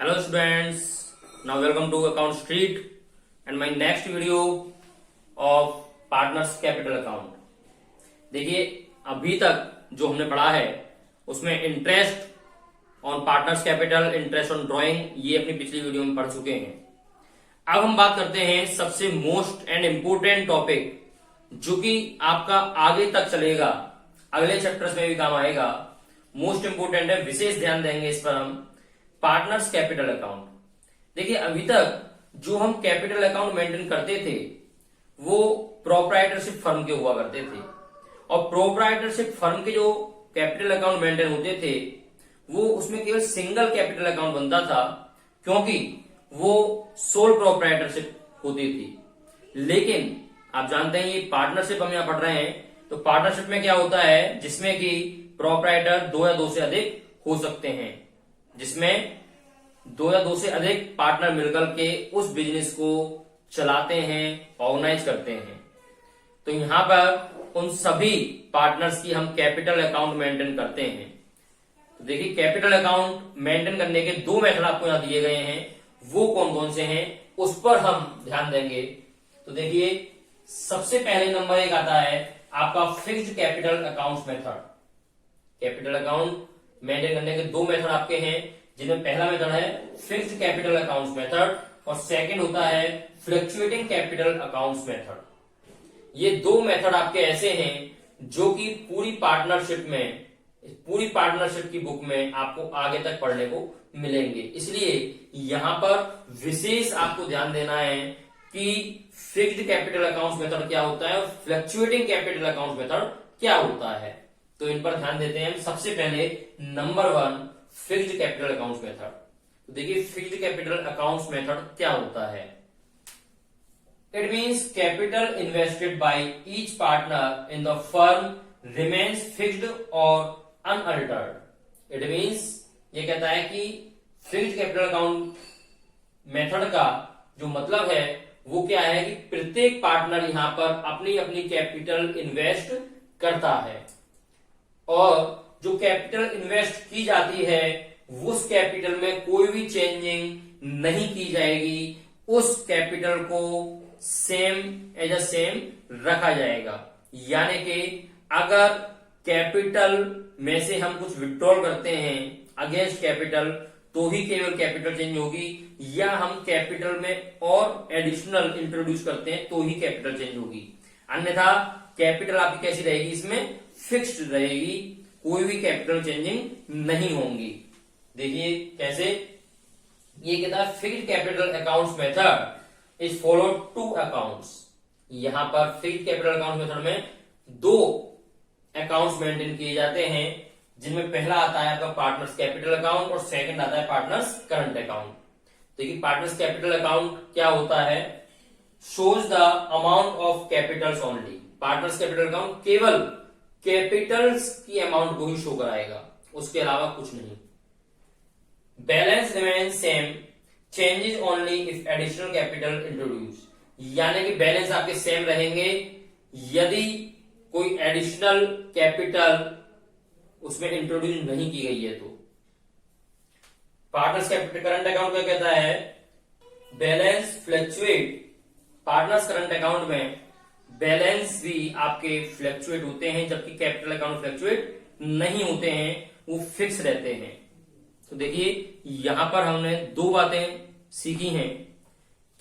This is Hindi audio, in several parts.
Hello students, now welcome to Account Street and my next video of Partners Capital Account। देखिए अभी तक जो हमने पढ़ा है उसमें interest on partners capital, interest on drawing, ये अपनी पिछली वीडियो में पढ़ चुके हैं। अब हम बात करते हैं सबसे मोस्ट एंड इम्पोर्टेंट टॉपिक जो कि आपका आगे तक चलेगा, अगले चैप्टर्स में भी काम आएगा। मोस्ट इंपोर्टेंट है, विशेष ध्यान देंगे इस पर हम। Partners capital account. देखिए अभी तक जो हम कैपिटल अकाउंट मेंटेन करते थे वो प्रोप्राइटरशिप फर्म के हुआ करते थे, और प्रोप्राइटरशिप फर्म के जो कैपिटल अकाउंट मेंटेन होते थे वो उसमें केवल सिंगल कैपिटल अकाउंट बनता था, क्योंकि वो सोल प्रोप्राइटरशिप होती थी। लेकिन आप जानते हैं ये पार्टनरशिप हम यहां पढ़ रहे हैं, तो पार्टनरशिप में क्या होता है, जिसमें कि प्रोप्राइटर दो या दो से अधिक हो सकते हैं, जिसमें दो या दो से अधिक पार्टनर मिलकर के उस बिजनेस को चलाते हैं, ऑर्गेनाइज करते हैं। तो यहां पर उन सभी पार्टनर्स की हम कैपिटल अकाउंट मेंटेन करते हैं। तो देखिए कैपिटल अकाउंट मेंटेन करने के दो मेथड आपको यहां दिए गए हैं, वो कौन कौन से हैं उस पर हम ध्यान देंगे। तो देखिए सबसे पहले नंबर एक आता है आपका fixed capital account method. Capital account maintain करने के दो मेथड आपके हैं, जिनमें पहला मेथड है फिक्स्ड कैपिटल अकाउंट्स मेथड और सेकंड होता है फ्लक्चुएटिंग कैपिटल अकाउंट्स मेथड। ये दो मेथड आपके ऐसे हैं जो कि पूरी पार्टनरशिप की बुक में आपको आगे तक पढ़ने को मिलेंगे। इसलिए यहां पर विशेष आपको ध्यान देना है कि फिक्स्ड कैपिटल अकाउंट्स मेथड क्या होता है और फ्लक्चुएटिंग कैपिटल अकाउंट्स मेथड क्या होता है। तो इन पर ध्यान देते हैं। सबसे पहले number one, fixed capital accounts method. तो देखिए फिक्स्ड कैपिटल अकाउंट्स मेथड क्या होता है। It means capital invested by each partner in the firm remains fixed और अनअल्टर्ड। इट मींस ये कहता है कि फिक्स्ड कैपिटल अकाउंट मेथड का जो मतलब है वो क्या है कि प्रत्येक पार्टनर यहां पर अपनी अपनी कैपिटल इन्वेस्ट करता है, और जो कैपिटल इन्वेस्ट की जाती है उस कैपिटल में कोई भी चेंजिंग नहीं की जाएगी, उस कैपिटल को सेम एज अ सेम रखा जाएगा। यानी कि अगर कैपिटल में से हम कुछ विड्रॉल करते हैं अगेंस्ट कैपिटल तो ही केवल कैपिटल चेंज होगी, या हम कैपिटल में और एडिशनल इंट्रोड्यूस करते हैं तो ही कैपिटल चेंज होगी। अन्यथा कैपिटल आपकी कैसी रहेगी, इसमें फिक्स्ड रहेगी, कोई भी कैपिटल चेंजिंग नहीं होंगी। देखिए कैसे, ये कहता है fixed capital accounts method is followed to accounts. यहां पर फिक्स्ड कैपिटल अकाउंट मेथड में दो अकाउंट्स मेंटेन किए जाते हैं, जिनमें पहला आता है आपका पार्टनर्स कैपिटल अकाउंट और सेकंड आता है पार्टनर्स करंट अकाउंट। देखिए पार्टनर्स कैपिटल अकाउंट क्या होता है, shows the amount of Capitals only. Partners capital account केवल कैपिटल्स की अमाउंट को ही शो कराएगा, उसके अलावा कुछ नहीं। Balance remain same, changes only if additional capital introduce. यानी कि बैलेंस आपके सेम रहेंगे यदि कोई एडिशनल कैपिटल उसमें इंट्रोड्यूस नहीं की गई है तो। पार्टनर्स कैपिटल करंट अकाउंट क्या कहता है, balance fluctuate. Partners current account में बैलेंस भी आपके फ्लक्चुएट होते हैं, जबकि कैपिटल अकाउंट फ्लक्चुएट नहीं होते हैं, वो फिक्स रहते हैं। तो देखिए यहां पर हमने दो बातें सीखी हैं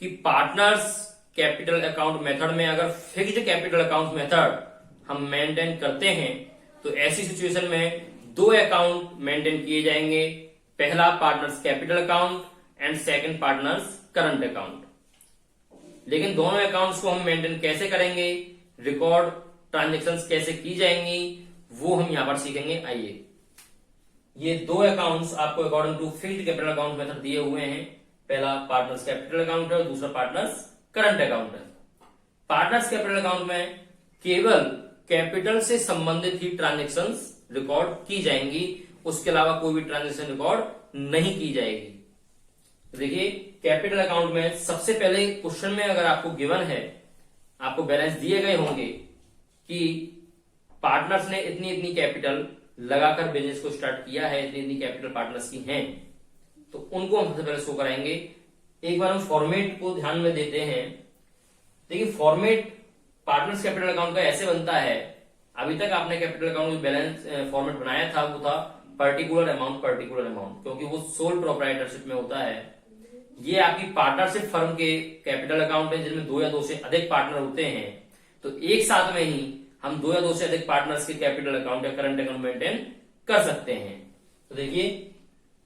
कि पार्टनर्स कैपिटल अकाउंट मेथड में अगर फिक्स्ड कैपिटल अकाउंट मेथड हम मेंटेन करते हैं तो ऐसी सिचुएशन में दो अकाउंट मेंटेन किए जाएंगे, पहला partners capital account and second partners current account. लेकिन दोनों अकाउंट्स को हम मेंटेन कैसे करेंगे, रिकॉर्ड ट्रांजैक्शंस कैसे की जाएंगी, वो हम यहां पर सीखेंगे। आइए, ये दो अकाउंट्स आपको according to fixed capital account method दिए हुए हैं। पहला पार्टनर्स कैपिटल अकाउंट है और दूसरा पार्टनर्स करंट अकाउंट है। पार्टनर्स कैपिटल अकाउंट में केवल कैपिटल से संबंधित ही ट्रांजैक्शंस रिकॉर्ड की जाएंगी, उसके अलावा कोई भी ट्रांजैक्शन रिकॉर्ड नहीं की जाएगी। देखिए कैपिटल अकाउंट में सबसे पहले क्वेश्चन में अगर आपको गिवन है, आपको बैलेंस दिए गए होंगे कि पार्टनर्स ने इतनी इतनी कैपिटल लगाकर बिजनेस को स्टार्ट किया है, इतनी इतनी कैपिटल पार्टनर्स की हैं, तो उनको हम सबसे पहले शो कराएंगे। एक बार हम फॉर्मेट को ध्यान में देते हैं। देखिए फॉर्मेट पार्टनर्स कैपिटल अकाउंट का ऐसे बनता है, अभी तक आपने कैपिटल अकाउंट में बैलेंस फॉर्मेट बनाया था वो था पर्टिकुलर अमाउंट, क्योंकि वो सोल प्रोप्राइटरशिप में होता है। ये आपकी पार्टनरशिप फर्म के कैपिटल अकाउंट है जिनमें 2 या 2 से अधिक पार्टनर होते हैं। तो एक साथ में ही हम 2 या 2 से अधिक पार्टनर्स के कैपिटल अकाउंट या करंट अकाउंट मेंटेन कर सकते हैं। तो देखिए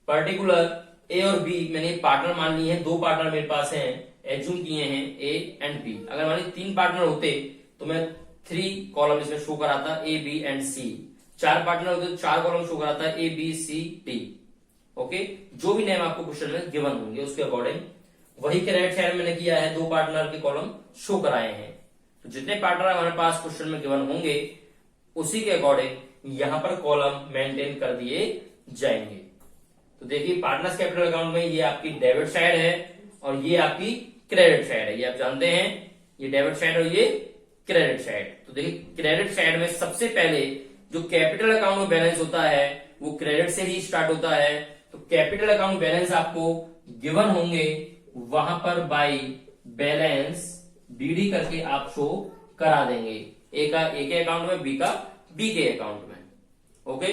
पर्टिकुलर ए और बी मैंने पार्टनर मान लिए हैं, 2 पार्टनर मेरे पास हैं, एज्यूम किए हैं ए एंड बी। अगर मान लीजिए 3 पार्टनर होते तो मैं 3 कॉलम इसमें शो कराता A B and C. 4 partner होते तो 4 कॉलम शो कराता A B C D. Okay, जो भी नेम आपको क्वेश्चन में गिवन होंगे उसके अकॉर्डिंग वही के राइट साइड मैंने किया है, 2 पार्टनर के कॉलम शो कराए हैं। तो जितने पार्टनर हमारे पास क्वेश्चन में गिवन होंगे उसी के अकॉर्डिंग यहां पर कॉलम मेंटेन कर दिए जाएंगे। तो देखिए पार्टनर्स कैपिटल अकाउंट में ये आपकी डेबिट साइड है और ये आपकी क्रेडिट साइड है। ये आप जानते हैं, ये डेबिट साइड और ये क्रेडिट साइड। तो देखिए क्रेडिट साइड में सबसे पहले जो कैपिटल अकाउंट में बैलेंस होता है वो क्रेडिट से ही स्टार्ट होता है। तो कैपिटल अकाउंट बैलेंस आपको गिवन होंगे, वहां पर बाई बैलेंस बीडी करके आप शो करा देंगे, ए का ए के अकाउंट में, बी का बी के अकाउंट में। ओके,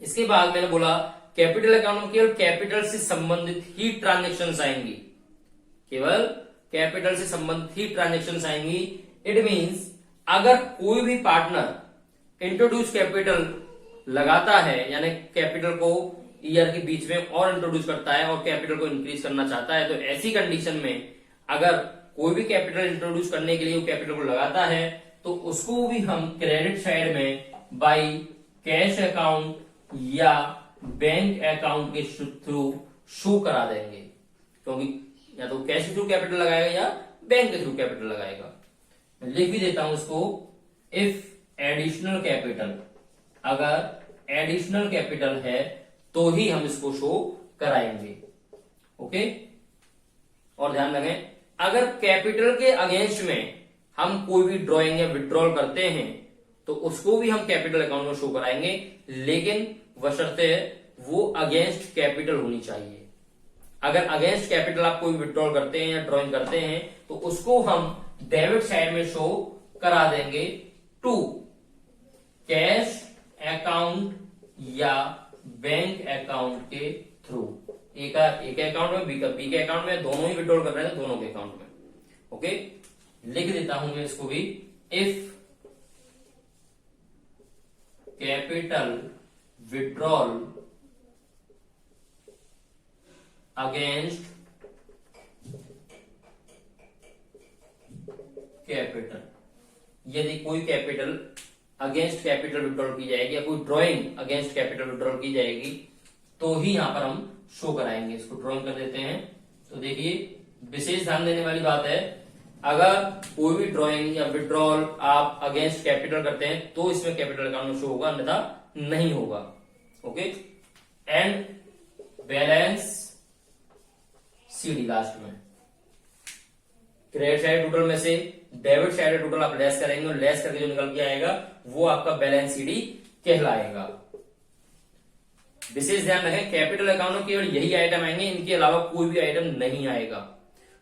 इसके बाद मैंने बोला कैपिटल अकाउंट में केवल कैपिटल से संबंधित ही ट्रांजेक्शन्स आएंगी, केवल कैपिटल से संबंधित ही ट्रांजेक्शन्स आएंगी। इट मींस अगर कोई भी पार्टनर इंट्रोड्यूस कैपिटल लगाता है, यानी कैपिटल को ईयर के बीच में और इंट्रोड्यूस करता है और कैपिटल को इंक्रीज करना चाहता है, तो ऐसी कंडीशन में अगर कोई भी कैपिटल इंट्रोड्यूस करने के लिए वो कैपिटल को लगाता है तो उसको भी हम क्रेडिट साइड में बाई कैश अकाउंट या बैंक अकाउंट के थ्रू शो करा देंगे, क्योंकि या तो कैश के थ्रू कैपिटल लगाएगा या बैंक के थ्रू कैपिटल लगाएगा। मैं लिख भी देता हूं इसको, इफ एडिशनल कैपिटल, अगर एडिशनल कैपिटल है तो ही हम इसको शो कराएंगे। ओके, और ध्यान रखें अगर कैपिटल के अगेंस्ट में हम कोई भी ड्रॉइंग या विड्रॉल करते हैं तो उसको भी हम कैपिटल अकाउंट में शो कराएंगे, लेकिन बशर्ते वो अगेंस्ट कैपिटल होनी चाहिए। अगर अगेंस्ट कैपिटल आप कोई विड्रॉल करते हैं या ड्रॉइंग करते हैं तो उसको हम डेबिट साइड में शो करा देंगे टू कैश अकाउंट या बैंक अकाउंट के थ्रू। ए का ए के अकाउंट में, बी का बी के अकाउंट में, दोनों ही विड्रॉल कर रहे हैं दोनों के अकाउंट में। ओके, लिख देता हूं मैं इसको भी, if capital withdrawal against capital, यदि कोई कैपिटल अगेंस्ट कैपिटल विड्रॉल की जाएगी या कोई ड्राइंग अगेंस्ट कैपिटल विड्रॉल की जाएगी तो ही यहां पर हम शो कराएंगे। इसको ड्रॉइंग कर देते हैं। तो देखिए विशेष ध्यान देने वाली बात है, अगर कोई भी ड्रॉइंग या विड्रॉल आप अगेंस्ट कैपिटल करते हैं तो इसमें कैपिटल अकाउंट में शो होगा, अन्यथा नहीं होगा। Okay, and balance CD last में क्रेडिट साइड टोटल में से डेबिट साइड टोटल आप लेस करेंगे और लेस करके जो निकल के आएगा वो आपका बैलेंस सीडी कहलाएगा। विशेष ध्यान रखें कैपिटल अकाउंट में केवल यही आइटम आएंगे, इनके अलावा कोई भी आइटम नहीं आएगा,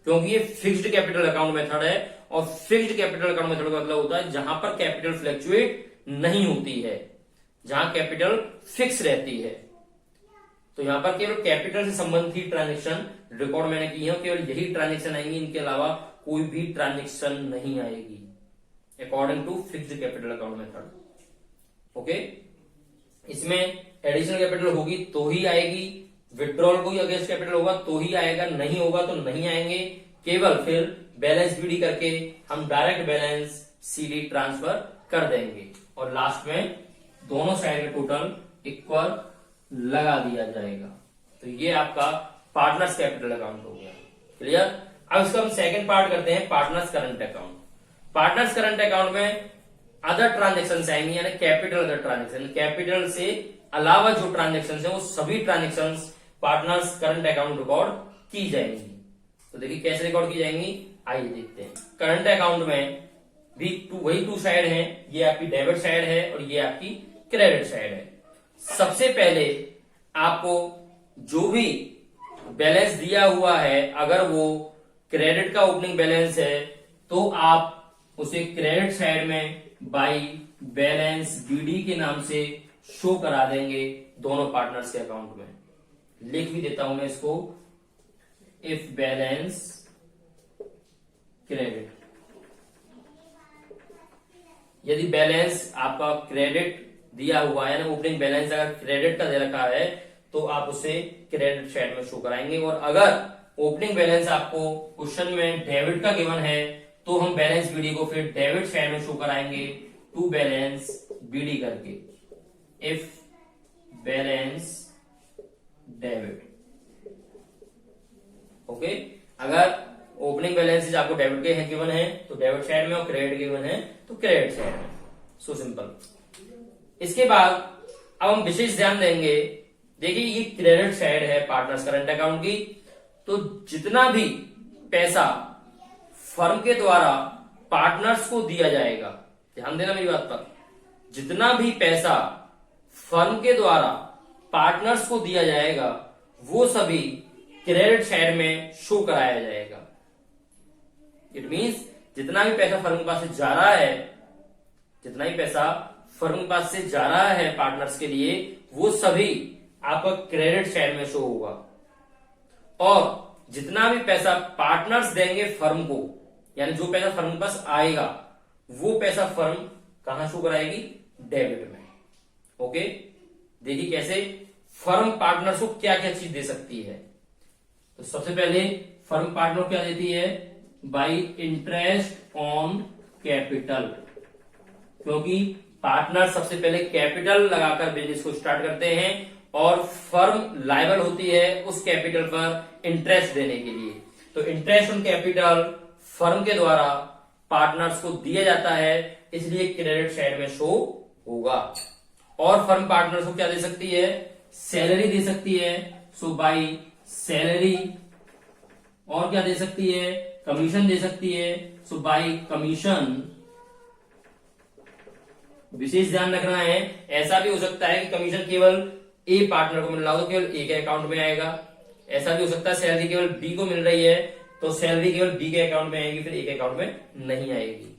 क्योंकि ये फिक्स्ड कैपिटल अकाउंट मेथड है और फिक्स्ड कैपिटल अकाउंट मेथड का मतलब होता है जहां पर कैपिटल फ्लैक्चुएट नहीं होती है, जहां कैपिटल फिक्स रहती है। तो यहां पर केवल कैपिटल से संबंधित ही ट्रांजेक्शन रिकॉर्ड मैंने की है, केवल यही ट्रांजेक्शन आएंगी, इनके अलावा कोई भी ट्रांजेक्शन नहीं आएगी according to fixed capital account method. Okay, इसमें एडिशनल कैपिटल होगी तो ही आएगी, विड्रॉल कोई अगेंस्ट कैपिटल होगा तो ही आएगा, नहीं होगा तो नहीं आएंगे। केवल फिर बैलेंस बीडी करके हम डायरेक्ट बैलेंस सीडी ट्रांसफर कर देंगे और लास्ट में दोनों साइड में टोटल इक्वल लगा दिया जाएगा। तो ये आपका पार्टनर्स कैपिटल अकाउंट हो गया। क्लियर? अब इसका हम सेकंड पार्ट करते हैं, partners current account. Partners current account में अदर ट्रांजेक्शन आएंगी, यानी कैपिटल अदर ट्रांजेक्शन, कैपिटल से अलावा जो ट्रांजेक्शन है वो सभी transaction partners current account record की जाएंगी। तो देखिए कैसे रिकॉर्ड की जाएंगी, आइए देखते हैं। करंट अकाउंट में भी वही 2 साइड है, ये आपकी डेबिट साइड है और ये आपकी क्रेडिट साइड है। सबसे पहले आपको जो भी बैलेंस दिया हुआ है, अगर वो क्रेडिट का ओपनिंग बैलेंस है तो आप उसे क्रेडिट साइड में बाई बैलेंस बीडी के नाम से शो करा देंगे दोनों पार्टनर्स के अकाउंट में। लिख भी देता हूं मैं इसको, इफ बैलेंस क्रेडिट, यदि बैलेंस आपका क्रेडिट दिया हुआ है ना, ओपनिंग बैलेंस अगर क्रेडिट का दे रखा है तो आप उसे क्रेडिट साइड में शो कराएंगे। और अगर ओपनिंग बैलेंस आपको क्वेश्चन में डेबिट का गिवन है तो हम बैलेंस बीडी को फिर डेबिट साइड में शो कराएंगे, टू बैलेंस बीडी करके, इफ बैलेंस डेबिट। ओके, अगर ओपनिंग बैलेंसेज आपको डेबिट के हैं गिवन है तो डेबिट साइड में, और क्रेडिट गिवन है तो क्रेडिट साइड में। So simple. इसके बाद अब हम विशेष ध्यान देंगे, देखिए ये क्रेडिट साइड है पार्टनर्स करंट अकाउंट की, तो जितना भी पैसा फर्म के द्वारा पार्टनर्स को दिया जाएगा, ध्यान देना मेरी बात पर, जितना भी पैसा फर्म के द्वारा पार्टनर्स को दिया जाएगा वो सभी क्रेडिट साइड में शो कराया जाएगा। इट मींस जितना भी पैसा फर्म के पास से जा रहा है, जितना भी पैसा फर्म के पास से जा रहा है पार्टनर्स के लिए, वो सभी आपका क्रेडिट साइड में शो होगा। और जितना भी पैसा पार्टनर्स देंगे फर्म को, यानी जो पैसा फर्म के पास आएगा वो पैसा फर्म कहां शो कराएगी, डेबिट में। ओके, देखिए कैसे फर्म पार्टनर्स को क्या क्या चीज दे सकती है। तो सबसे पहले फर्म पार्टनर क्या देती है, बाई इंटरेस्ट ऑन कैपिटल, क्योंकि पार्टनर सबसे पहले कैपिटल लगाकर बिजनेस को स्टार्ट करते हैं और फर्म लायबल होती है उस कैपिटल पर इंटरेस्ट देने के लिए। तो इंटरेस्ट ऑन कैपिटल फर्म के द्वारा पार्टनर्स को दिया जाता है, इसलिए क्रेडिट साइड में शो होगा। और फर्म पार्टनर्स को क्या दे सकती है, सैलरी दे सकती है, सो बाई सैलरी। और क्या दे सकती है, कमीशन दे सकती है, सो बाई कमीशन। विशेष ध्यान रखना है, ऐसा भी हो सकता है कि कमीशन केवल ए पार्टनर को मिल रहा हो तो केवल ए के अकाउंट में आएगा। ऐसा भी हो सकता है सैलरी केवल बी को मिल रही है तो सैलरी केवल बी के अकाउंट में आएगी, फिर ए के अकाउंट में नहीं आएगी।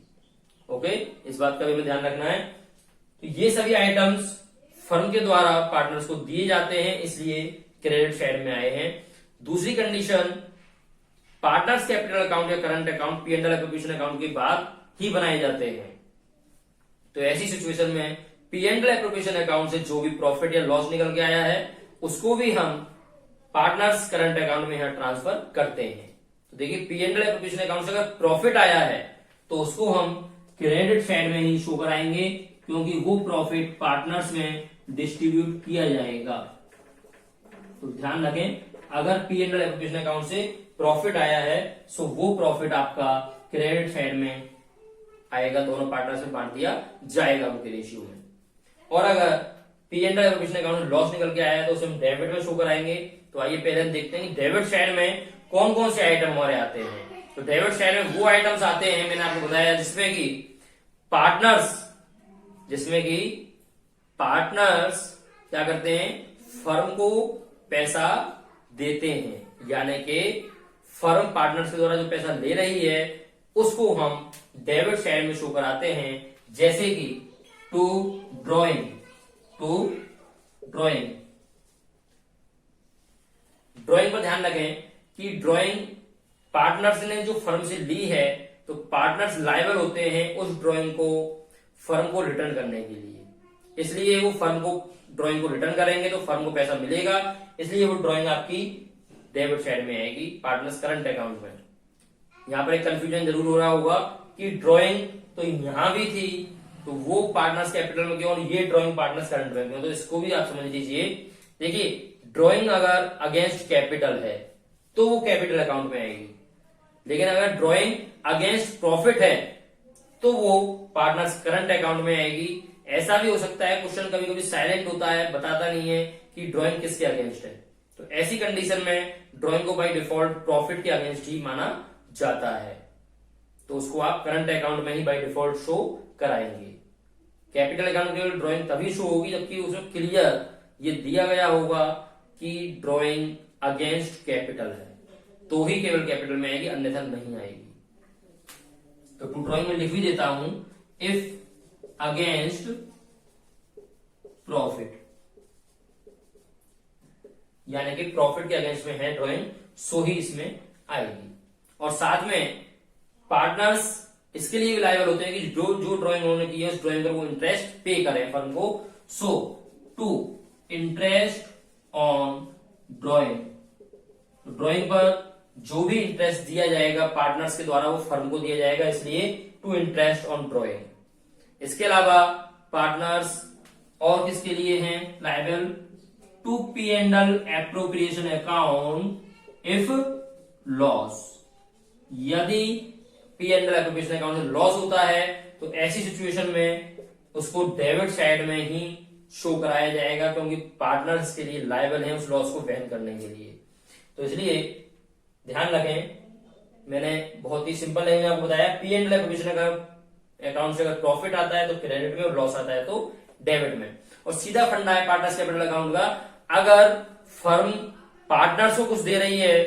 ओके, इस बात का भी हमें ध्यान रखना है। तो ये सभी आइटम्स फर्म के द्वारा पार्टनर्स को दिए जाते हैं, इसलिए क्रेडिट साइड में आए हैं। दूसरी कंडीशन, पार्टनर्स कैपिटल अकाउंट या current account P&L appropriation account के बाद ही बनाए जाते हैं। तो ऐसी सिचुएशन में P&L एप्रोप्रिएशन अकाउंट से जो भी प्रॉफिट या लॉस निकल के आया है उसको भी हम पार्टनर्स करंट अकाउंट में यहां ट्रांसफर करते हैं। तो देखिए P&L एप्रोप्रिएशन अकाउंट से अगर प्रॉफिट आया है तो उसको हम क्रेडिट साइड में ही शो कराएंगे, क्योंकि वो प्रॉफिट पार्टनर्स में डिस्ट्रीब्यूट किया जाएगा। तो ध्यान रखें, अगर P&L एप्रोप्रिएशन अकाउंट से प्रॉफिट आया है सो वो प्रॉफिट आपका क्रेडिट साइड में आएगा, दोनों पार्टनर्स में बांट दिया जाएगा उनके रेशियो में। और अगर P&L एप्रोप्रिएशन अकाउंट में लॉस निकल के आया है तो उसे हम डेबिट में शो कराएंगे। तो आइए पहले हम देखते हैं कि डेबिट साइड में कौन कौन से आइटम हमारे आते हैं। तो डेबिट साइड में वो आइटम्स आते हैं, मैंने आपको बताया, जिसमें कि पार्टनर्स क्या करते हैं, फर्म को पैसा देते हैं, यानी कि फर्म पार्टनर्स के द्वारा जो पैसा ले रही है उसको हम डेबिट साइड में शो कराते हैं। जैसे कि टू ड्रॉइंग पर ध्यान रखें कि ड्रॉइंग पार्टनर्स ने जो फर्म से ली है तो पार्टनर्स लायबल होते हैं उस ड्रॉइंग को फर्म को रिटर्न करने के लिए, इसलिए वो फर्म को ड्रॉइंग को रिटर्न करेंगे तो फर्म को पैसा मिलेगा, इसलिए वो ड्रॉइंग आपकी डेबिट साइड में आएगी पार्टनर्स करंट अकाउंट में। यहां पर एक कंफ्यूजन जरूर हो रहा होगा कि ड्रॉइंग तो यहां भी थी तो वो पार्टनर्स कैपिटल में क्यों और ये ड्रॉइंग पार्टनर्स करंट में क्यों, तो इसको भी आप समझ लीजिए। देखिए ड्रॉइंग अगर अगेंस्ट कैपिटल है तो वो कैपिटल अकाउंट में आएगी, लेकिन अगर ड्रॉइंग अगेंस्ट प्रॉफिट है तो वो पार्टनर्स करंट अकाउंट में आएगी। ऐसा भी हो सकता है क्वेश्चन कभी कभी साइलेंट होता है, बताता नहीं है कि ड्रॉइंग किसके अगेंस्ट है, तो ऐसी कंडीशन में ड्रॉइंग को बाय डिफॉल्ट प्रॉफिट के अगेंस्ट ही माना जाता है, तो उसको आप करंट अकाउंट में ही बाय डिफॉल्ट शो कराएंगे। कैपिटल अकाउंट के ड्रॉइंग तभी शो होगी जबकि उसमें क्लियर ये दिया गया होगा कि ड्रॉइंग अगेंस्ट कैपिटल है तो ही केवल कैपिटल में आएगी, अन्यथा नहीं आएगी। तो टू ड्रॉइंग में लिख भी देता हूं, इफ अगेंस्ट प्रॉफिट, यानी कि प्रॉफिट के अगेंस्ट में है ड्रॉइंग, सो ही इसमें आएगी। और साथ में पार्टनर्स इसके लिए भी लायबल होते हैं कि जो जो ड्राइंग उन्होंने की है उस ड्राइंग पर वो इंटरेस्ट पे करें फर्म को। So to interest on drawing, drawing पर जो भी इंटरेस्ट दिया जाएगा पार्टनर्स के द्वारा वो फर्म को दिया जाएगा, इसलिए टू इंटरेस्ट ऑन ड्राइंग। इसके अलावा पार्टनर्स और किसके लिए हैं liable, to P and L appropriation account if loss, यदि P and L appropriation account से लॉस होता है तो ऐसी सिचुएशन में उसको डेबिट साइड में ही शो कराया जाएगा, क्योंकि पार्टनर्स के लिए लायबल है उस लॉस को वहन करने के लिए। तो इसलिए ध्यान रखें, मैंने बहुत ही सिंपल लैंग्वेज में आपको बताया, P and L appropriation account से अगर प्रॉफिट आता है तो क्रेडिट में और लॉस आता है तो डेबिट में। और सीधा फंडा है पार्टनर्स कैपिटल अकाउंट का, अगर फर्म पार्टनर्स को कुछ दे रही है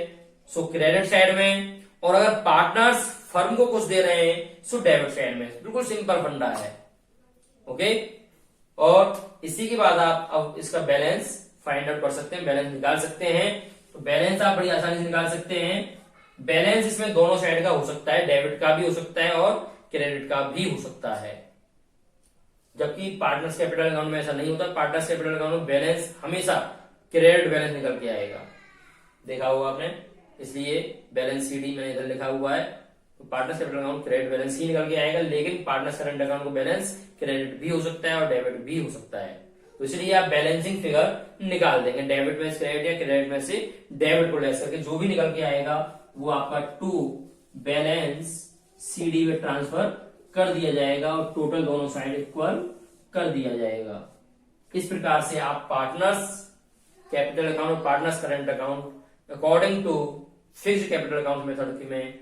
सो क्रेडिट साइड में, और अगर पार्टनर्स फर्म को कुछ दे रहे हैं सो डेबिट साइड में। बिल्कुल सिंपल फंडा है। ओके, और इसी के बाद आप अब इसका बैलेंस फाइंड आउट कर सकते हैं, बैलेंस निकाल सकते हैं। तो बैलेंस आप बड़ी आसानी से निकाल सकते हैं। बैलेंस इसमें दोनों साइड का हो सकता है, डेबिट का भी हो सकता है और क्रेडिट का भी हो सकता है, जबकि पार्टनर्स कैपिटल अकाउंट में ऐसा नहीं होता। पार्टनर्स कैपिटल अकाउंट में बैलेंस हमेशा क्रेडिट बैलेंस निकल के आएगा, देखा होगा आपने, इसलिए बैलेंस सीडी मैंने इधर लिखा हुआ है। तो partners capital account credit balance ही निकल के आएगा, लेकिन पार्टनर्स करंट अकाउंट को बैलेंस क्रेडिट भी हो सकता है और डेबिट भी हो सकता है। तो इसलिए आप बैलेंसिंग फिगर निकाल देंगे, डेबिट में से क्रेडिट या क्रेडिट में से डेबिट को लेस करके जो भी निकल के आएगा वो आपका टू बैलेंस सीडी में ट्रांसफर कर दिया जाएगा और टोटल दोनों साइड इक्वल कर दिया जाएगा। इस प्रकार से आप पार्टनर्स कैपिटल अकाउंट और partners current account according to fixed capital account method में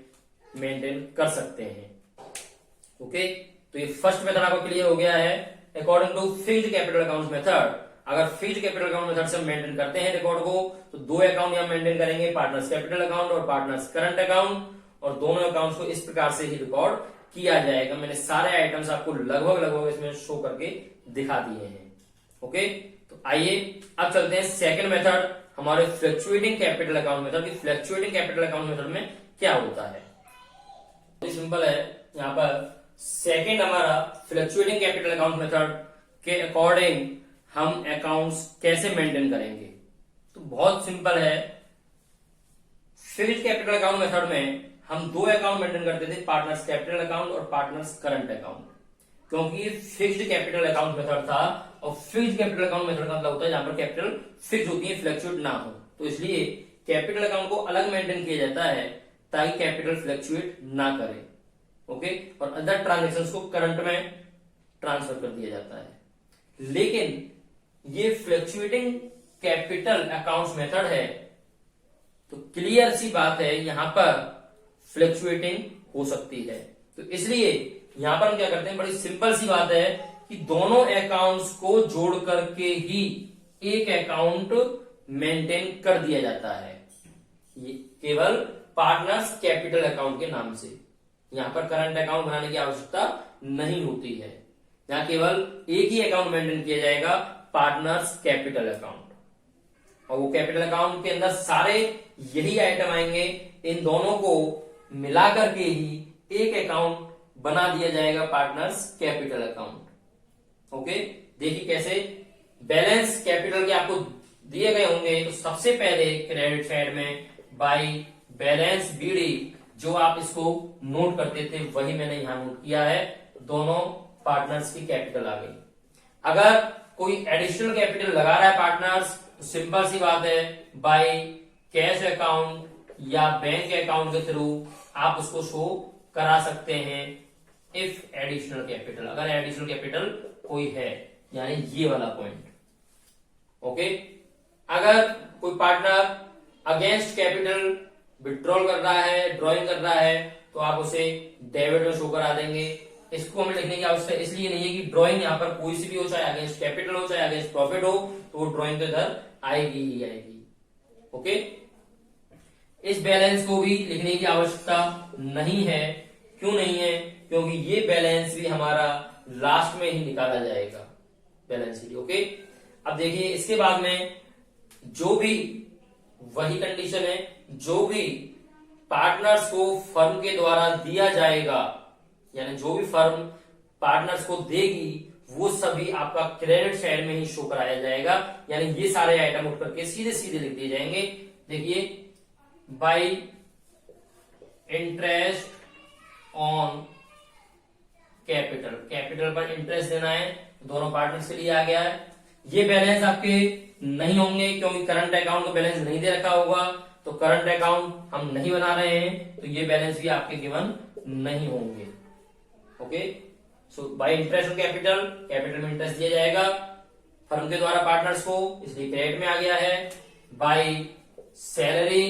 मेंटेन कर सकते हैं। ओके, तो ये फर्स्ट मेथड आपको क्लियर हो गया है। According to fixed capital account method, अगर फिक्स्ड कैपिटल अकाउंट मेथड से मेंटेन करते हैं रिकॉर्ड को, तो दो अकाउंट यहां मेंटेन करेंगे, पार्टनर्स कैपिटल अकाउंट और पार्टनर्स करंट अकाउंट, और दोनों अकाउंट्स को इस प्रकार से ही रिकॉर्ड किया जाएगा। मैंने सारे आइटम्स आपको लगभग इसमें शो करके दिखा दिए हैं। ओके, तो आइए अब चलते हैं सेकंड मेथड, हमारे फ्लक्चुएटिंग कैपिटल अकाउंट मेथड की। फ्लक्चुएटिंग कैपिटल अकाउंट मेथड में क्या होता है, बहुत सिंपल है। यहां पर सेकंड हमारा फ्लक्चुएटिंग कैपिटल अकाउंट मेथड के अकॉर्डिंग हम अकाउंट्स कैसे मेंटेन करेंगे, तो बहुत सिंपल है। फिक्स्ड कैपिटल अकाउंट मेथड में हम दो अकाउंट मेंटेन करते थे, पार्टनर्स कैपिटल अकाउंट और पार्टनर्स करंट अकाउंट, क्योंकि फिक्स्ड कैपिटल अकाउंट मेथड था। और फिक्स्ड कैपिटल अकाउंट मेथड का मतलब होता है जहां पर कैपिटल फिक्स होती है, फ्लक्चुएट ना हो। तो इसलिए कैपिटल अकाउंट को अलग मेंटेन किया जाता है ताकि कैपिटल फ्लक्चुएट ना करे। ओके, और अदर ट्रांजेक्शन्स को करंट में ट्रांसफर कर दिया जाता है। लेकिन ये फ्लक्चुएटिंग कैपिटल अकाउंट्स मेथड है, तो क्लियर सी बात है यहां पर फ्लक्चुएटिंग हो सकती है। तो इसलिए यहां पर हम क्या करते हैं, बड़ी सिंपल सी बात है कि दोनों अकाउंट्स को जोड़ करके ही एक अकाउंट मेंटेन कर दिया जाता है, ये केवल पार्टनर्स कैपिटल अकाउंट के नाम से। यहां पर करंट अकाउंट बनाने की आवश्यकता नहीं होती है, यहां केवल एक ही अकाउंट मेंटेन किया जाएगा, पार्टनर्स कैपिटल अकाउंट। और वो कैपिटल अकाउंट के अंदर सारे यही आइटम आएंगे, इन दोनों को मिलाकर के ही एक अकाउंट बना दिया जाएगा, पार्टनर्स कैपिटल अकाउंट। ओके, देखिए कैसे। बैलेंस कैपिटल के आपको दिए गए होंगे, तो सबसे पहले क्रेडिट साइड में बाय बैलेंस बीडी, जो आप इसको नोट करते थे वही मैंने यहां नोट किया है, दोनों पार्टनर्स की कैपिटल आ गई। अगर कोई एडिशनल कैपिटल लगा रहा है पार्टनर्स, तो सिंपल सी बात है, बाय कैश अकाउंट या बैंक अकाउंट के थ्रू आप उसको शो करा सकते हैं। इफ एडिशनल कैपिटल, अगर एडिशनल कैपिटल कोई है, यानी ये वाला पॉइंट। ओके, अगर कोई पार्टनर अगेंस्ट कैपिटल विड्रॉल कर रहा है, ड्रॉइंग कर रहा है, तो आप उसे डेबिट में शो करा देंगे। इसको हमें लिखने की आवश्यकता इसलिए नहीं है कि ड्रॉइंग यहां पर कोई सी भी हो, चाहे अगेंस्ट कैपिटल हो चाहे अगेंस्ट प्रॉफिट हो, तो वो ड्रॉइंग तो इधर आएगी ही आएगी। ओके, इस बैलेंस को भी लिखने की आवश्यकता नहीं है। क्यों नहीं है? क्योंकि ये बैलेंस भी हमारा लास्ट में ही निकाला जाएगा, बैलेंस शीट। ओके, अब देखिए इसके बाद में जो भी, वही कंडीशन है, जो भी पार्टनर्स को फर्म के द्वारा दिया जाएगा, यानी जो भी फर्म पार्टनर्स को देगी वो सभी आपका क्रेडिट साइड में ही शो कराया जाएगा। यानी ये सारे आइटम उठ करके सीधे सीधे लिख दिए जाएंगे। देखिए, bye interest on capital, capital पर इंटरेस्ट देना है, दोनों पार्टनर्स के लिए आ गया है। ये बैलेंस आपके नहीं होंगे क्योंकि करंट अकाउंट को बैलेंस नहीं दे रखा होगा, तो करंट अकाउंट हम नहीं बना रहे हैं, तो ये बैलेंस भी आपके गिवन नहीं होंगे। Okay, so bye interest on capital, capital में इंटरेस्ट दिया जाएगा फर्म के द्वारा पार्टनर्स को, इसलिए क्रेडिट में आ गया है। बाय सैलरी,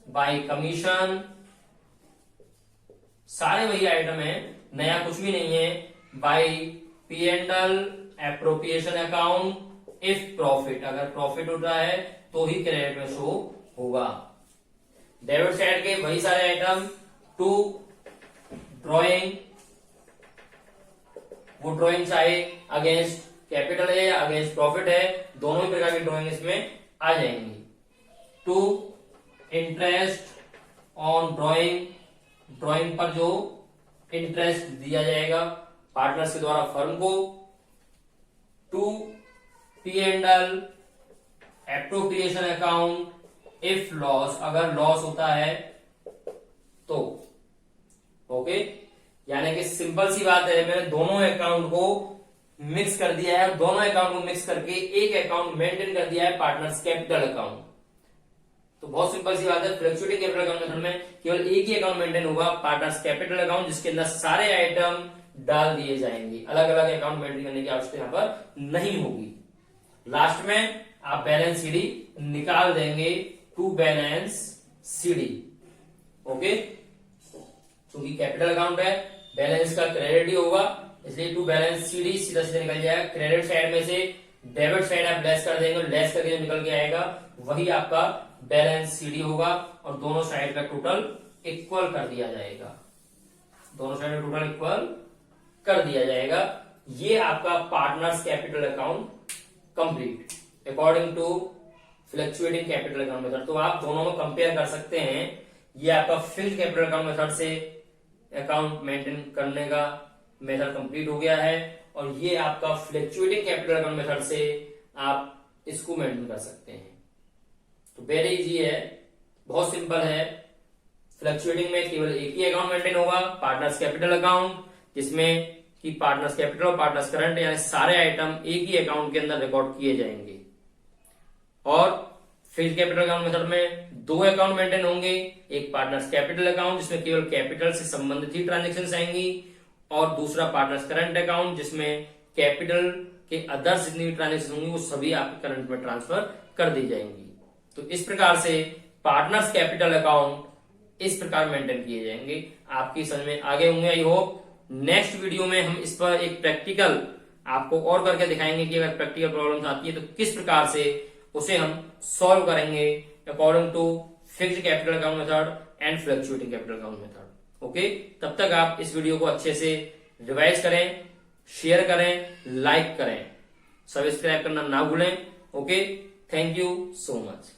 बाय कमीशन, सारे वही आइटम है, नया कुछ भी नहीं है। By P&L, appropriation account, if profit, अगर प्रॉफिट उठ रहा है तो ही क्रेडिट में शो होगा। डेबिट साइड के वही सारे आइटम, टू ड्रॉइंग, वो ड्रॉइंग चाहे अगेंस्ट कैपिटल है या अगेंस्ट प्रॉफिट है, दोनों ही प्रकार की ड्रॉइंग इसमें आ जाएंगी। To interest on drawing, drawing पर जो इंटरेस्ट दिया जाएगा पार्टनर्स के द्वारा फर्म को। To P&L, appropriation account, if loss, अगर लॉस होता है तो। ओके, यानी कि सिंपल सी बात है, मैंने दोनों अकाउंट को मिक्स कर दिया है, दोनों अकाउंट को मिक्स करके एक अकाउंट मेंटेन कर दिया है, पार्टनर्स कैपिटल अकाउंट। तो बहुत सिंपल सी बात है, फ्लक्चुएटिंग कैपिटल अकाउंट मेथड में केवल एक ही अकाउंट मेंटेन होगा, पार्टनर्स कैपिटल अकाउंट, जिसके अंदर सारे आइटम डाल दिए जाएंगे, अलग अलग अकाउंट मेंटेन करने की आवश्यकता यहाँ पर नहीं होगी। लास्ट में आप बैलेंस सीडी निकाल देंगे, टू बैलेंस सीडी। ओके, क्योंकि कैपिटल अकाउंट है, बैलेंस का क्रेडिट ही होगा, इसलिए टू बैलेंस सीडी सीधा सीधा निकल जाएगा। क्रेडिट साइड में से डेबिट साइड आप लेस कर देंगे, लेस करके जो निकल के आएगा वही आपका बैलेंस सीडी होगा, और दोनों साइड का टोटल इक्वल कर दिया जाएगा, दोनों साइड का टोटल इक्वल कर दिया जाएगा। ये आपका partners capital account complete according to fluctuating capital account method. तो आप दोनों में कंपेयर कर सकते हैं, ये आपका फिक्स्ड कैपिटल अकाउंट मेथड से अकाउंट मेंटेन करने का मेथड कंप्लीट हो गया है, और ये आपका फ्लक्चुएटिंग कैपिटल अकाउंट मेथड से आप इसको मेंटेन कर सकते हैं। तो वेरी इजी है, बहुत सिंपल है। फ्लक्चुएटिंग में केवल एक ही अकाउंट मेंटेन होगा, पार्टनर्स कैपिटल अकाउंट, जिसमें कि पार्टनर्स कैपिटल और पार्टनर्स करंट यानी सारे आइटम एक ही अकाउंट के अंदर रिकॉर्ड किए जाएंगे। और फिक्स्ड कैपिटल अकाउंट मेथड में दो अकाउंट मेंटेन होंगे, एक पार्टनर्स कैपिटल अकाउंट जिसमें केवल कैपिटल से संबंधित ही ट्रांजेक्शन आएंगी, और दूसरा पार्टनर्स करंट अकाउंट जिसमें कैपिटल के अदर्स जितनी भी ट्रांजेक्शन होंगी वो सभी आपके करंट में ट्रांसफर कर दी जाएंगी। तो इस प्रकार से पार्टनर्स कैपिटल अकाउंट इस प्रकार मेंटेन किए जाएंगे। आपकी समझ में आगे होंगे आई होप। नेक्स्ट वीडियो में हम इस पर एक प्रैक्टिकल आपको और करके दिखाएंगे कि अगर प्रैक्टिकल प्रॉब्लम आती है तो किस प्रकार से उसे हम सॉल्व करेंगे according to fixed capital account method and fluctuating capital account method. Okay, तब तक आप इस वीडियो को अच्छे से रिवाइज करें, शेयर करें, लाइक करें, सब्सक्राइब करना ना भूलें। Okay, thank you so much.